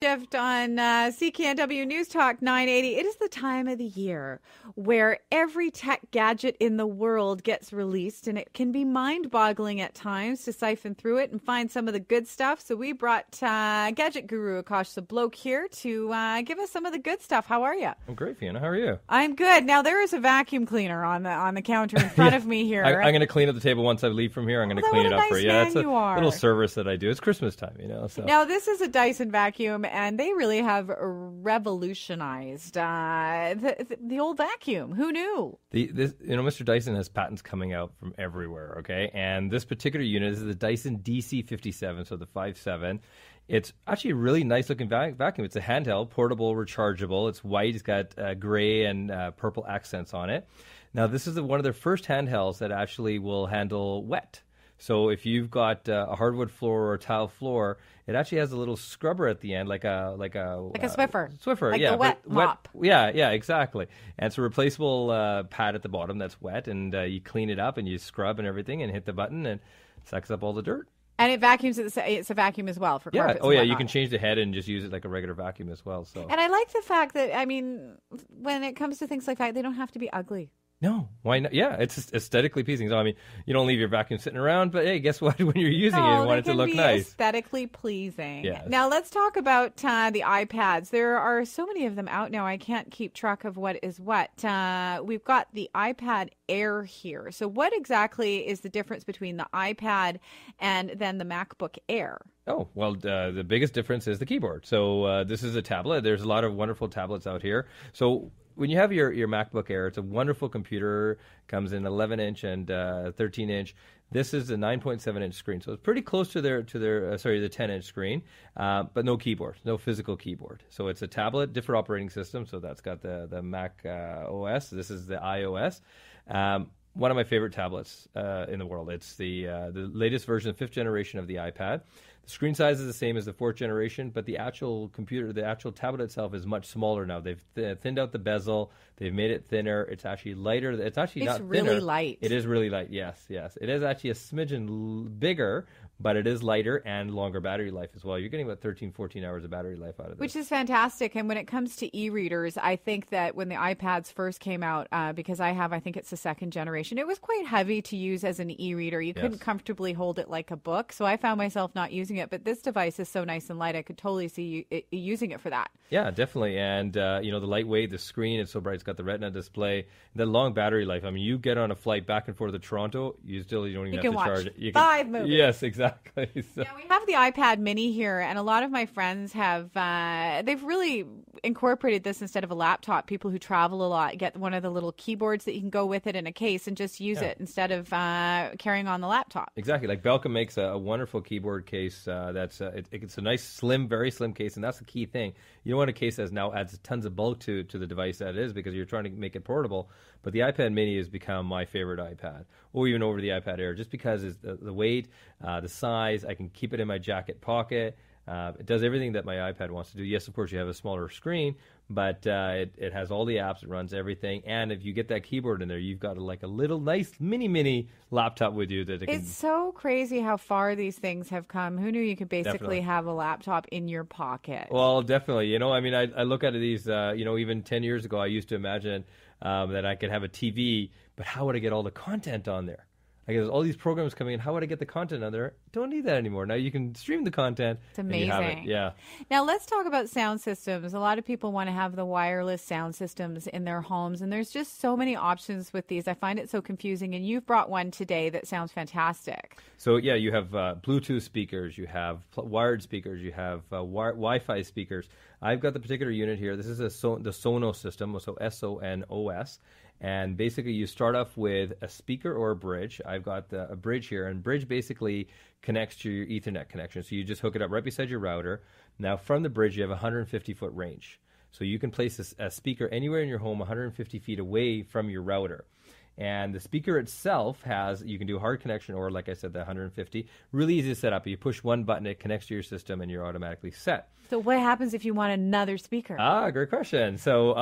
Shift on CKNW News Talk 980. It is the time of the year where every tech gadget in the world gets released, and it can be mind-boggling at times to siphon through it and find some of the good stuff. So we brought gadget guru Akash Sablok here to give us some of the good stuff. How are you? I'm great, Fiona. How are you? I'm good. Now there is a vacuum cleaner on the counter in front of me here. I'm going to clean up the table once I leave from here. I'm going to clean it up for you. Yeah, it's a little service service that I do. It's Christmas time, So. Now this is a Dyson vacuum. And they really have revolutionized the old vacuum. Who knew? Mr. Dyson has patents coming out from everywhere, okay? And this particular unit is the Dyson DC57, so the 5.7. It's actually a really nice-looking vacuum. It's a handheld, portable, rechargeable. It's white. It's got gray and purple accents on it. Now, this is one of their first handhelds that actually will handle wet. So if you've got a hardwood floor or a tile floor, it actually has a little scrubber at the end, like a Swiffer. Swiffer, like yeah, the wet mop. Yeah, exactly. And it's a replaceable pad at the bottom that's wet, and you clean it up and you scrub and everything, and hit the button, and it sucks up all the dirt. And it vacuums. It's a vacuum as well for carpets. Oh yeah, you can change the head and just use it like a regular vacuum as well. So. And I like the fact that when it comes to things like that, they don't have to be ugly. No, why not? Yeah, it's aesthetically pleasing. So, you don't leave your vacuum sitting around, but hey, guess what? When you're using it, you want it to look nice. Aesthetically pleasing. Yes. Now, let's talk about the iPads. There are so many of them out now, I can't keep track of what is what. We've got the iPad Air here. So what exactly is the difference between the iPad and then the MacBook Air? Oh, well, the biggest difference is the keyboard. So this is a tablet. There's a lot of wonderful tablets out here. So when you have your MacBook Air, it's a wonderful computer. Comes in 11-inch and 13-inch. This is a 9.7-inch screen, so it's pretty close to the 10-inch screen, but no keyboard, no physical keyboard. So it's a tablet, different operating system. So that's got the Mac OS. This is the iOS. One of my favorite tablets in the world. It's the latest version, the 5th generation of the iPad. The screen size is the same as the 4th generation, but the actual computer, the actual tablet itself is much smaller now. They've thinned out the bezel. They've made it thinner. It's actually lighter. It's actually not thinner. It's really light. It is really light, yes. It is actually a smidgen bigger, but it is lighter and longer battery life as well. You're getting about 13, 14 hours of battery life out of this. Which is fantastic. And when it comes to e-readers, I think that when the iPads first came out, because I think it's the 2nd generation, it was quite heavy to use as an e-reader. You couldn't comfortably hold it like a book. So I found myself not using it. But this device is so nice and light, I could totally see you using it for that. Yeah, definitely. And, the lightweight, the screen, it's so bright. It's got the Retina display. The long battery life. You get on a flight back and forth to Toronto, you don't even have to charge it. You can watch 5 movies. Yes, exactly. So. Now, we have the iPad mini here, and a lot of my friends have, they've really incorporated this instead of a laptop. People who travel a lot get one of the little keyboards that you can go with it in a case and just use it instead of carrying on the laptop. Exactly. Like Belkin makes a wonderful keyboard case that's it's a nice, slim, very slim case, and that's the key thing. You don't want a case that now adds tons of bulk to the device that it is because you're trying to make it portable. But the iPad mini has become my favorite iPad, or even over the iPad Air, just because it's the weight, the size. I can keep it in my jacket pocket. It does everything that my iPad wants to do. Yes, of course, you have a smaller screen, but it has all the apps. It runs everything. And if you get that keyboard in there, you've got a little nice mini laptop with you. It's so crazy how far these things have come. Who knew you could basically have a laptop in your pocket? Well, definitely. I look at these, even 10 years ago, I used to imagine that I could have a TV, but how would I get all the content on there? There's all these programs coming in. How would I get the content on there? Don't need that anymore. Now you can stream the content. It's amazing. And you have it. Yeah. Now let's talk about sound systems. A lot of people want to have the wireless sound systems in their homes, and there's just so many options with these. I find it so confusing, and you've brought one today that sounds fantastic. So yeah, you have Bluetooth speakers, you have wired speakers, you have Wi-Fi speakers. I've got the particular unit here. This is the Sonos system, so SONOS. And basically, you start off with a speaker or a bridge. I've got a bridge here, and bridge basically connects to your Ethernet connection. So you just hook it up right beside your router. Now, from the bridge, you have a 150-foot range. So you can place a speaker anywhere in your home 150 feet away from your router. And the speaker itself you can do a hard connection or, like I said, the 150. Really easy to set up. You push one button, it connects to your system, and you're automatically set. So what happens if you want another speaker? Great question. So,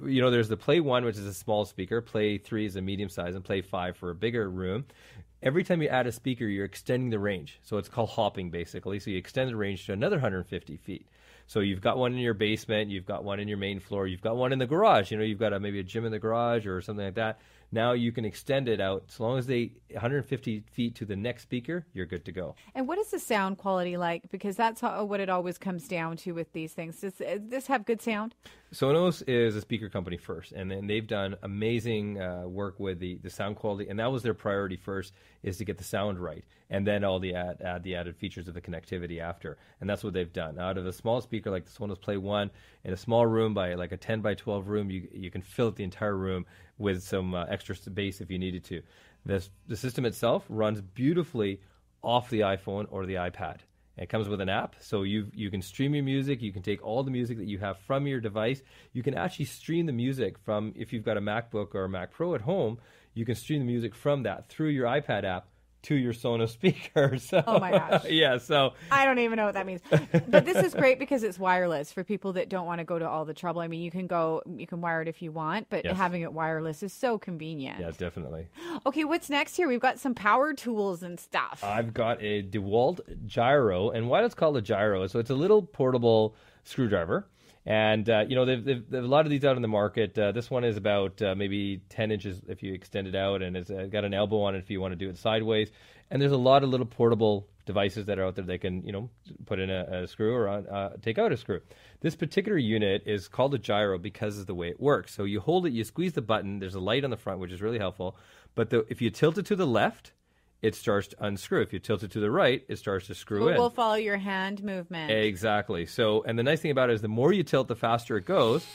there's the Play 1, which is a small speaker. Play 3 is a medium size, and Play 5 for a bigger room. Every time you add a speaker, you're extending the range. So it's called hopping, basically. So you extend the range to another 150 feet. So you've got one in your basement, you've got one in your main floor, you've got one in the garage. You've got maybe a gym in the garage or something like that. Now you can extend it out. As long as they 150 feet to the next speaker, you're good to go. And what is the sound quality like? Because that's what it always comes down to with these things. Does this have good sound? Sonos is a speaker company first, and then they've done amazing work with the sound quality, and that was their priority first, is to get the sound right, and then all the add the added features of the connectivity after, and that's what they've done. Out of a small speaker like the Sonos Play 1, in a small room by like a 10 by 12 room, you can fill the entire room with some extra space if you needed to. The system itself runs beautifully off the iPhone or the iPad. It comes with an app, so you can stream your music. You can take all the music that you have from your device. You can actually stream the music from, if you've got a MacBook or a Mac Pro at home, you can stream the music from that through your iPad app to your Sonos speaker. So, oh my gosh. Yeah, so I don't even know what that means. But this is great because it's wireless for people that don't want to go to all the trouble. I mean, you can wire it if you want, but yes. Having it wireless is so convenient. Yeah, definitely. Okay, what's next here? We've got some power tools and stuff. I've got a DeWalt gyro, and why it's called a gyro is so it's a little portable screwdriver. And, they've a lot of these out in the market. This one is about maybe 10 inches if you extend it out, and it's got an elbow on it if you want to do it sideways. And there's a lot of little portable devices that are out there they can, put in a screw or take out a screw. This particular unit is called a gyro because of the way it works. So you hold it, you squeeze the button, there's a light on the front, which is really helpful. But if you tilt it to the left, it starts to unscrew. If you tilt it to the right, it starts to screw in. It will follow your hand movement. Exactly. So, and the nice thing about it is the more you tilt, the faster it goes.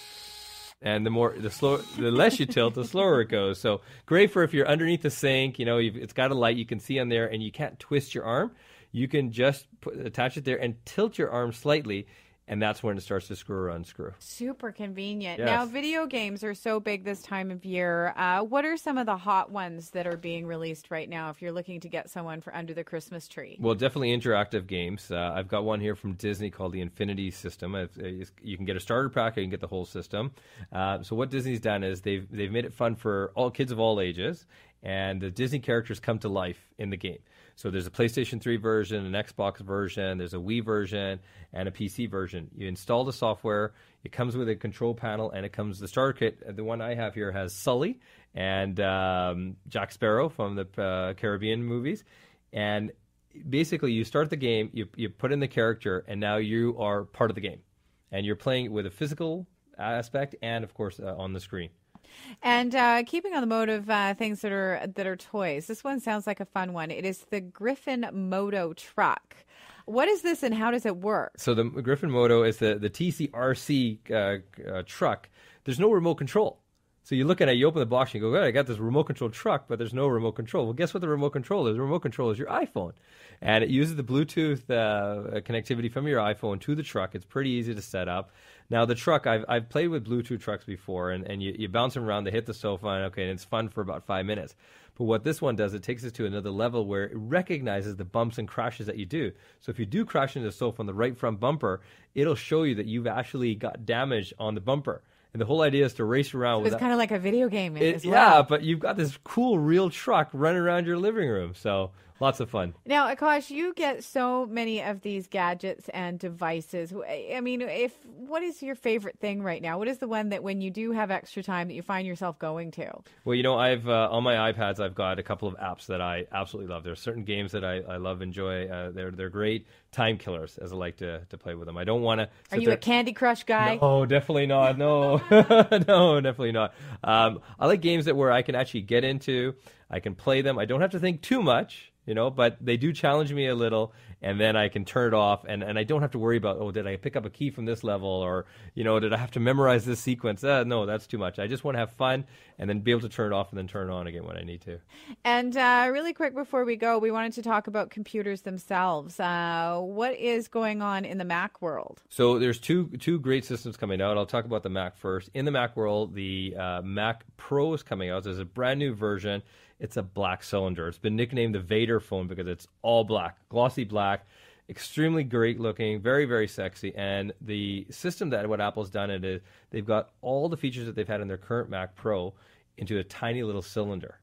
And the less you tilt, the slower it goes. So great for if you're underneath the sink, it's got a light you can see on there and you can't twist your arm. You can just attach it there and tilt your arm slightly. And that's when it starts to screw or unscrew. Super convenient. Yes. Now, video games are so big this time of year. What are some of the hot ones that are being released right now if you're looking to get someone for under the Christmas tree? Well, definitely interactive games. I've got one here from Disney called the Infinity System. You can get a starter pack or you can get the whole system. So what Disney's done is they've made it fun for all kids of all ages, and the Disney characters come to life in the game. So there's a PlayStation 3 version, an Xbox version, there's a Wii version, and a PC version. You install the software, it comes with a control panel, and the starter kit. The one I have here has Sully and Jack Sparrow from the Caribbean movies. And basically you start the game, you put in the character, and now you are part of the game. And you're playing with a physical aspect and, of course, on the screen. And keeping on the mode of things that are toys, this one sounds like a fun one. It is the Griffin Moto truck. What is this and how does it work? So the Griffin Moto is the TCRC truck. There's no remote control. So you look at it, you open the box, and you go, I got this remote control truck, but there's no remote control. Well, guess what the remote control is? The remote control is your iPhone. And it uses the Bluetooth connectivity from your iPhone to the truck. It's pretty easy to set up. Now, the truck, I've played with Bluetooth trucks before, and you bounce them around, they hit the sofa, and it's fun for about 5 minutes. But what this one does, it takes us to another level where it recognizes the bumps and crashes that you do. So if you do crash into the sofa on the right front bumper, it'll show you that you've actually got damage on the bumper. And the whole idea is to race around. So it's kind of like a video game as well. Yeah, but you've got this cool real truck running around your living room. So lots of fun. Now, Akash, you get so many of these gadgets and devices. I mean, what is your favorite thing right now? What is the one that when you do have extra time that you find yourself going to? Well, I've on my iPads, I've got a couple of apps that I absolutely love. There are certain games that I love, enjoy. They're great time killers, as I like to play with them. I don't want to. Are you a Candy Crush guy? No, definitely not. No, no, definitely not. I like games where I can actually get into. I can play them. I don't have to think too much. But they do challenge me a little, and then I can turn it off, and I don't have to worry about, did I pick up a key from this level, or, did I have to memorize this sequence? No, that's too much. I just want to have fun, and then be able to turn it off and then turn it on again when I need to. And really quick before we go, we wanted to talk about computers themselves. What is going on in the Mac world? So there's two great systems coming out. I'll talk about the Mac first. In the Mac world, the Mac Pro is coming out. There's a brand new version. It's a black cylinder. It's been nicknamed the Vader phone because it's all black, glossy black, extremely great looking, very, very sexy. And the system that what Apple's done it is they've got all the features that they've had in their current Mac Pro into a tiny little cylinder.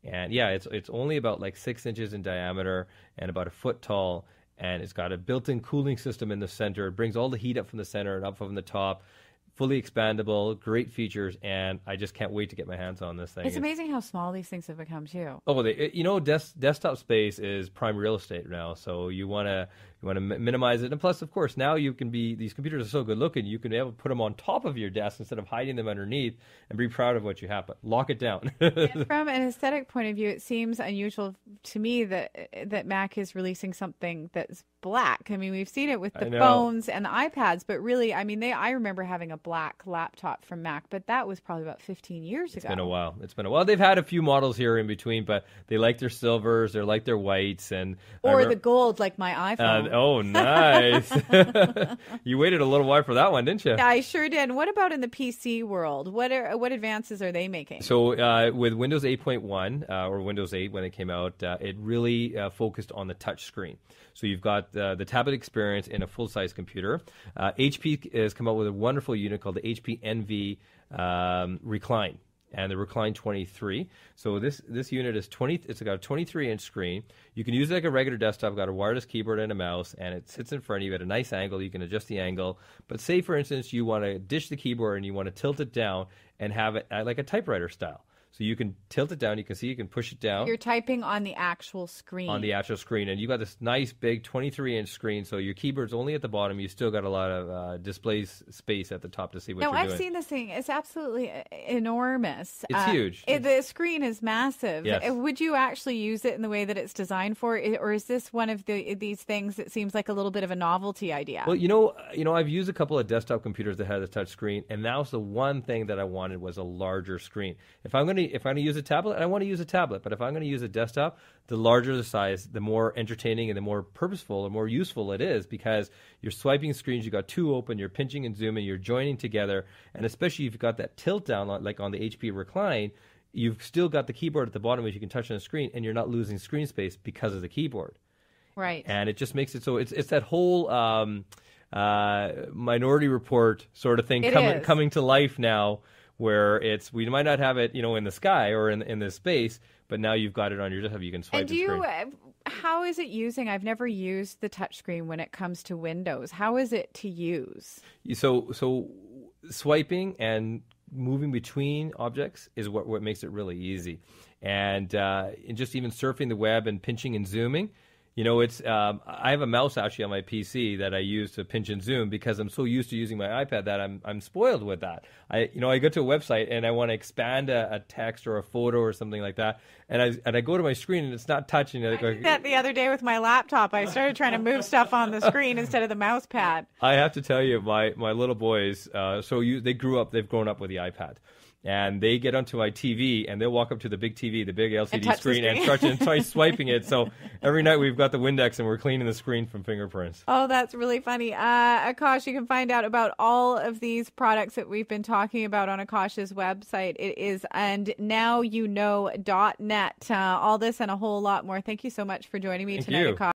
And yeah, it's only about like 6 inches in diameter and about a foot tall. and it's got a built-in cooling system in the center. It brings all the heat up from the center and up from the top. Fully expandable, great features, and I just can't wait to get my hands on this thing. It's amazing how small these things have become too. Oh, desktop space is prime real estate now, so you want to minimize it. And plus, of course, now these computers are so good looking, you can be able to put them on top of your desk instead of hiding them underneath, and be proud of what you have. But lock it down. From an aesthetic point of view, it seems unusual to me that Mac is releasing something that's black. I mean, we've seen it with the phones and the iPads, but really, I mean, I remember having a black laptop from Mac, but that was probably about 15 years ago. It's been a while. They've had a few models here in between, but they like their silvers, they like their whites, and the gold, like my iPhone. Oh, nice. You waited a little while for that one, didn't you? I sure did. What about in the PC world? What advances are they making? So with Windows 8.1 or Windows 8 when it came out, it really focused on the touch screen. So you've got the tablet experience in a full-size computer. HP has come out with a wonderful unit called the HP Envy Recline. And the Recline 23. So this unit is it's got a 23-inch screen. You can use it like a regular desktop. Got a wireless keyboard and a mouse, and it sits in front of you at a nice angle. You can adjust the angle. But say, for instance, you want to dish the keyboard and you want to tilt it down and have it like a typewriter style. So you can tilt it down. You can push it down. You're typing on the actual screen. On the actual screen. And you've got this nice big 23-inch screen. So your keyboard's only at the bottom. You still got a lot of display space at the top to see what you're doing. I've seen this thing. It's absolutely enormous. It's huge. The screen is massive. Yes. Would you actually use it in the way that it's designed for? Or is this one of these things that seems like a little bit of a novelty idea? Well, I've used a couple of desktop computers that had a touch screen, and that was the one thing that I wanted was a larger screen. If I'm going to use a tablet, I want to use a tablet. But if I'm going to use a desktop, the larger the size, the more entertaining and the more purposeful and more useful it is, because you're swiping screens, you've got two open, you're pinching and zooming, you're joining together, and especially if you've got that tilt down, like on the HP Recline, you've still got the keyboard at the bottom which you can touch on the screen, and you're not losing screen space because of the keyboard. Right. And it just makes it so it's that whole Minority Report sort of thing coming to life now, where we might not have it, in the sky or in the space, but now you've got it on your desktop. You can swipe the screen. How is it using? I've never used the touchscreen when it comes to Windows. How is it to use? So swiping and moving between objects is what makes it really easy, and just even surfing the web and pinching and zooming. I have a mouse actually on my PC that I use to pinch and zoom because I'm so used to using my iPad that I'm spoiled with that. I go to a website and I want to expand a text or a photo or something like that, and I go to my screen and it's not touching. I did that the other day with my laptop. I started trying to move stuff on the screen instead of the mouse pad. I have to tell you, my little boys, they've grown up with the iPad. And they get onto my TV, and they'll walk up to the big TV, the big LCD screen, and try swiping it. So every night we've got the Windex, and we're cleaning the screen from fingerprints. Oh, that's really funny. Akash, you can find out about all of these products that we've been talking about on Akash's website. It is andnowyouknow.net. All this and a whole lot more. Thank you so much for joining me tonight, Akash.